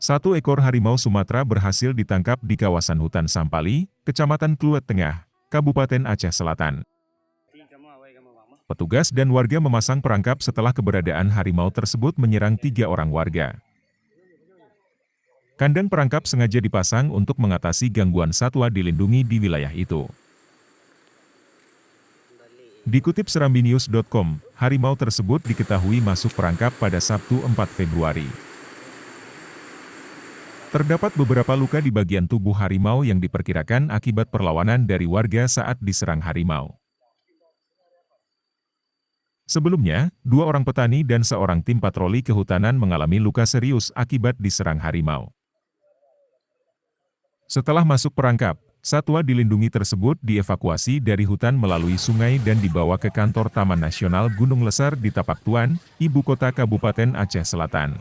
Satu ekor harimau Sumatera berhasil ditangkap di kawasan hutan Sampali, Kecamatan Kluwet Tengah, Kabupaten Aceh Selatan. Petugas dan warga memasang perangkap setelah keberadaan harimau tersebut menyerang 3 orang warga. Kandang perangkap sengaja dipasang untuk mengatasi gangguan satwa dilindungi di wilayah itu. Dikutip serambinews.com, harimau tersebut diketahui masuk perangkap pada Sabtu 4 Februari. Terdapat beberapa luka di bagian tubuh harimau yang diperkirakan akibat perlawanan dari warga saat diserang harimau. Sebelumnya, 2 orang petani dan seorang tim patroli kehutanan mengalami luka serius akibat diserang harimau. Setelah masuk perangkap, satwa dilindungi tersebut dievakuasi dari hutan melalui sungai dan dibawa ke kantor Taman Nasional Gunung Lesar di Tapak Tuan, ibu kota Kabupaten Aceh Selatan.